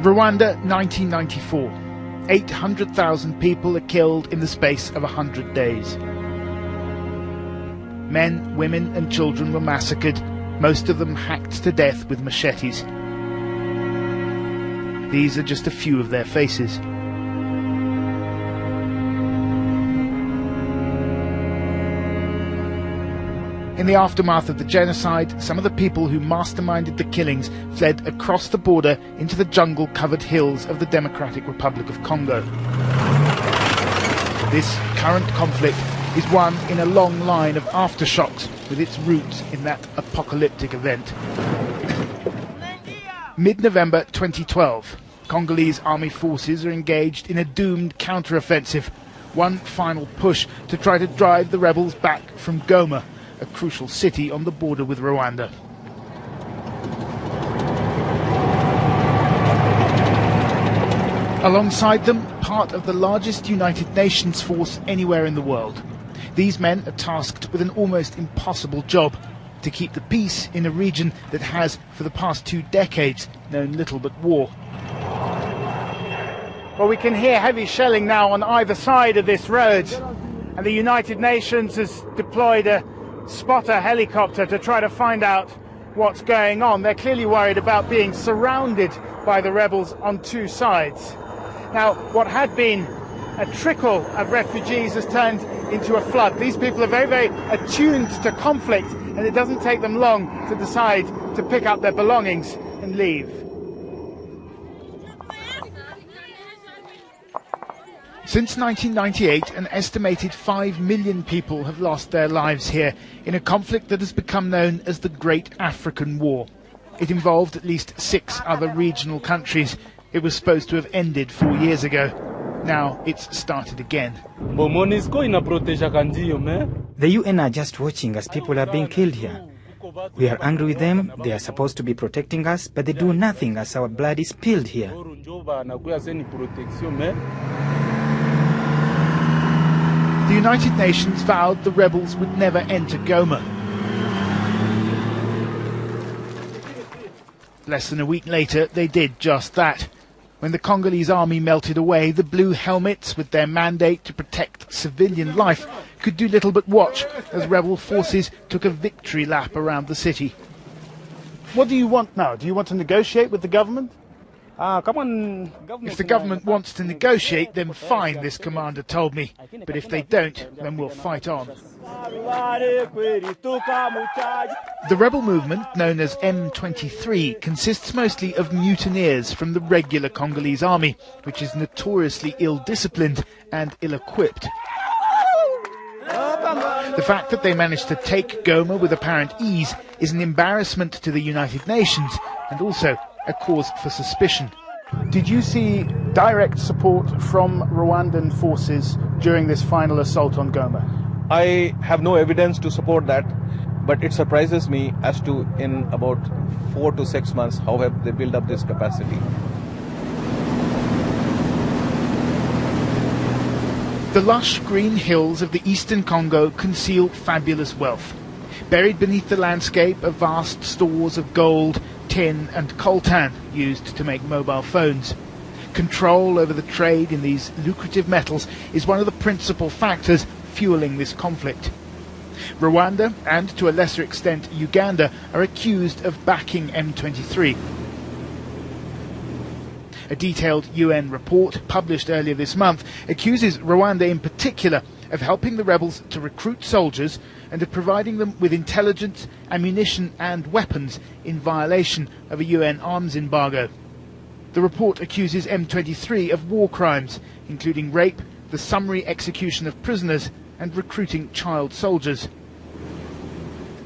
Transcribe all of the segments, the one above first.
Rwanda, 1994. 800,000 people are killed in the space of 100 days. Men, women and children were massacred, most of them hacked to death with machetes. These are just a few of their faces. In the aftermath of the genocide, some of the people who masterminded the killings fled across the border into the jungle-covered hills of the Democratic Republic of Congo. This current conflict is one in a long line of aftershocks with its roots in that apocalyptic event. Mid-November 2012, Congolese army forces are engaged in a doomed counter-offensive, one final push to try to drive the rebels back from Goma, a crucial city on the border with Rwanda. Alongside them, part of the largest United Nations force anywhere in the world. These men are tasked with an almost impossible job: to keep the peace in a region that has, for the past 2 decades, known little but war. Well, we can hear heavy shelling now on either side of this road, and the United Nations has deployed a spotter helicopter to try to find out what's going on. They're clearly worried about being surrounded by the rebels on 2 sides. Now, what had been a trickle of refugees has turned into a flood. These people are very, very attuned to conflict, and it doesn't take them long to decide to pick up their belongings and leave. Since 1998, an estimated 5 million people have lost their lives here in a conflict that has become known as the Great African War. It involved at least 6 other regional countries. It was supposed to have ended 4 years ago. Now it's started again. The UN are just watching as people are being killed here. We are angry with them. They are supposed to be protecting us, but they do nothing as our blood is spilled here. The United Nations vowed the rebels would never enter Goma. Less than a week later, they did just that. When the Congolese army melted away, the blue helmets, with their mandate to protect civilian life, could do little but watch as rebel forces took a victory lap around the city. What do you want now? Do you want to negotiate with the government? If the government wants to negotiate, then fine, this commander told me. But if they don't, then we'll fight on. The rebel movement, known as M23, consists mostly of mutineers from the regular Congolese army, which is notoriously ill-disciplined and ill-equipped. The fact that they managed to take Goma with apparent ease is an embarrassment to the United Nations and also a cause for suspicion. Did you see direct support from Rwandan forces during this final assault on Goma? I have no evidence to support that, but it surprises me as to in about 4 to 6 months how have they built up this capacity. The lush green hills of the eastern Congo conceal fabulous wealth. Buried beneath the landscape are vast stores of gold, tin and coltan used to make mobile phones. Control over the trade in these lucrative metals is one of the principal factors fueling this conflict. Rwanda, and to a lesser extent Uganda, are accused of backing M23. A detailed UN report published earlier this month accuses Rwanda in particular of helping the rebels to recruit soldiers and of providing them with intelligence, ammunition and weapons in violation of a UN arms embargo. The report accuses M23 of war crimes, including rape, the summary execution of prisoners and recruiting child soldiers.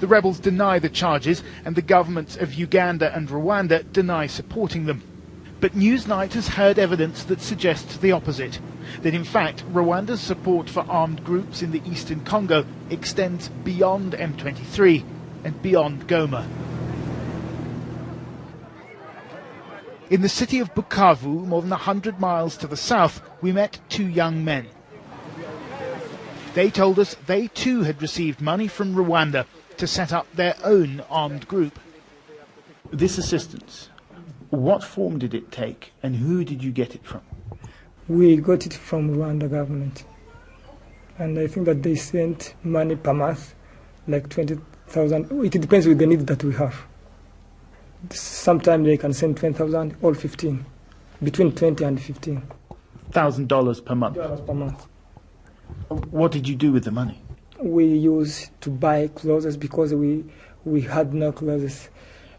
The rebels deny the charges, and the governments of Uganda and Rwanda deny supporting them. But Newsnight has heard evidence that suggests the opposite, that in fact Rwanda's support for armed groups in the eastern Congo extends beyond M23 and beyond Goma. In the city of Bukavu, more than 100 miles to the south, we met 2 young men. They told us they too had received money from Rwanda to set up their own armed group. This assistance What form did it take, and who did you get it from? We got it from Rwanda government, and I think that they sent money per month, like 20,000. It depends with the needs that we have. Sometimes they can send 20,000 or 15, between 20 and 15. $1,000 per month? $1,000 per month. What did you do with the money? We used to buy clothes because we had no clothes,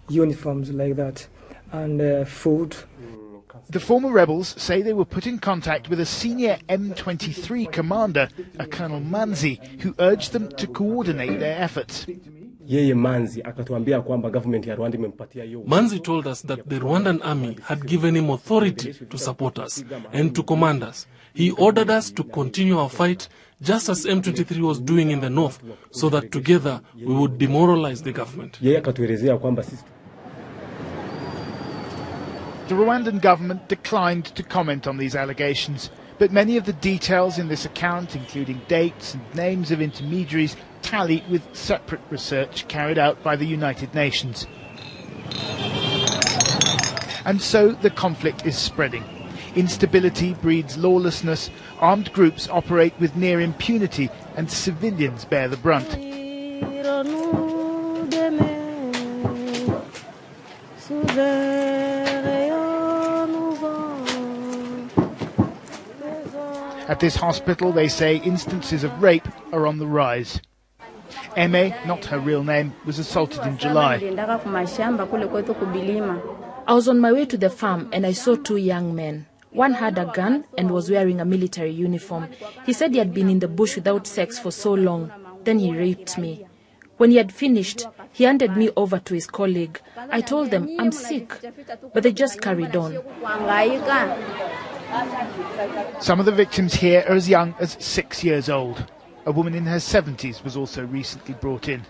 uniforms like that, and food. The former rebels say they were put in contact with a senior M23 commander, a Colonel Manzi, who urged them to coordinate their efforts. Manzi told us that the Rwandan army had given him authority to support us and to command us. He ordered us to continue our fight just as M23 was doing in the north, so that together we would demoralize the government. The Rwandan government declined to comment on these allegations, but many of the details in this account, including dates and names of intermediaries, tally with separate research carried out by the United Nations. And so the conflict is spreading. Instability breeds lawlessness, armed groups operate with near impunity, and civilians bear the brunt. At this hospital, they say instances of rape are on the rise. Eme, not her real name, was assaulted in July. I was on my way to the farm and I saw two young men. One had a gun and was wearing a military uniform. He said he had been in the bush without sex for so long. Then he raped me. When he had finished, he handed me over to his colleague. I told them I'm sick, but they just carried on. Some of the victims here are as young as 6 years old. A woman in her 70s was also recently brought in.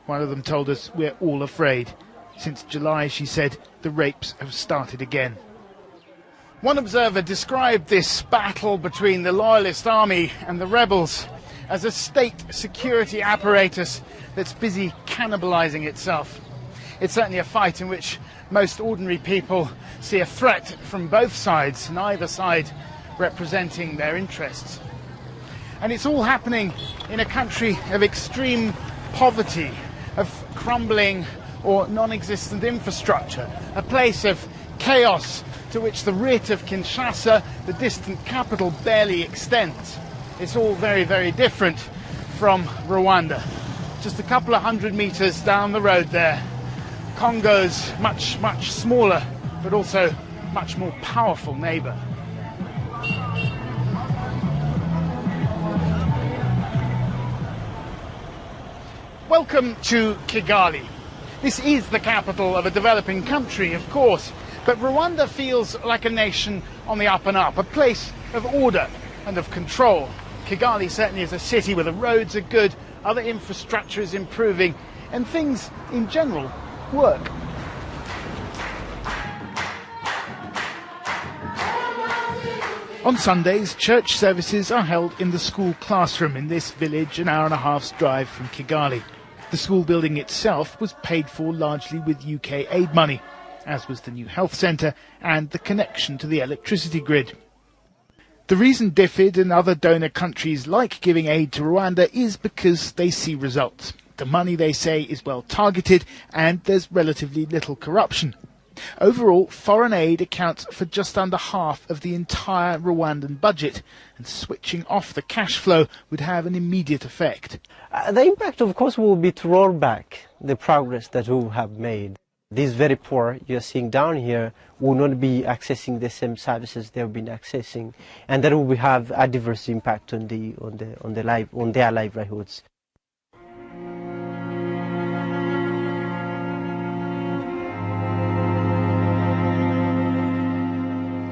One of them told us, "We're all afraid." Since July, she said, the rapes have started again. One observer described this battle between the loyalist army and the rebels as a state security apparatus that's busy cannibalizing itself. It's certainly a fight in which most ordinary people see a threat from both sides, neither side representing their interests. And it's all happening in a country of extreme poverty, of crumbling or non-existent infrastructure, a place of chaos to which the writ of Kinshasa, the distant capital, barely extends. It's all very, very different from Rwanda. Just a couple of 100 meters down the road there, Congo's much, much smaller, but also much more powerful neighbor. Welcome to Kigali. This is the capital of a developing country, of course, but Rwanda feels like a nation on the up and up, a place of order and of control. Kigali certainly is a city where the roads are good, other infrastructure is improving, and things in general work. On Sundays, church services are held in the school classroom in this village an hour and a half's drive from Kigali. The school building itself was paid for largely with UK aid money, as was the new health centre and the connection to the electricity grid. The reason DFID and other donor countries like giving aid to Rwanda is because they see results. The money, they say, is well targeted and there's relatively little corruption. Overall, foreign aid accounts for just under half of the entire Rwandan budget, and switching off the cash flow would have an immediate effect. The impact, of course, will be to roll back the progress that we have made. These very poor you're seeing down here will not be accessing the same services they've been accessing, and that will have a adverse impact on their livelihoods.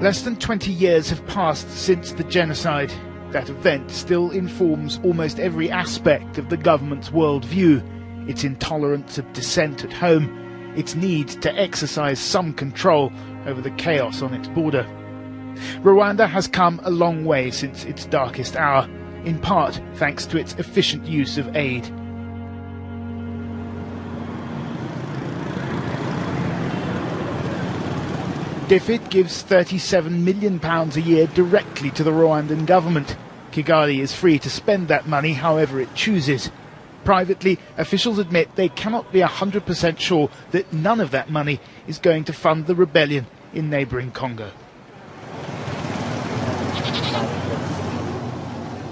Less than 20 years have passed since the genocide. That event still informs almost every aspect of the government's worldview, its intolerance of dissent at home, its need to exercise some control over the chaos on its border. Rwanda has come a long way since its darkest hour, in part thanks to its efficient use of aid. DFID gives £37 million a year directly to the Rwandan government. Kigali is free to spend that money however it chooses. Privately, officials admit they cannot be 100% sure that none of that money is going to fund the rebellion in neighbouring Congo.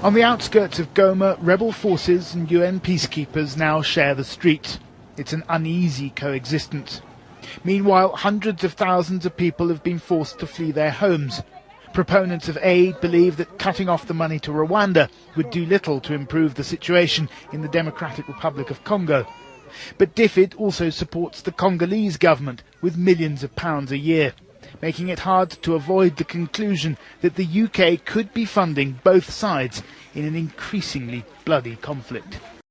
On the outskirts of Goma, rebel forces and UN peacekeepers now share the streets. It's an uneasy coexistence. Meanwhile, hundreds of thousands of people have been forced to flee their homes. Proponents of aid believe that cutting off the money to Rwanda would do little to improve the situation in the Democratic Republic of Congo. But DFID also supports the Congolese government with millions of pounds a year, making it hard to avoid the conclusion that the UK could be funding both sides in an increasingly bloody conflict.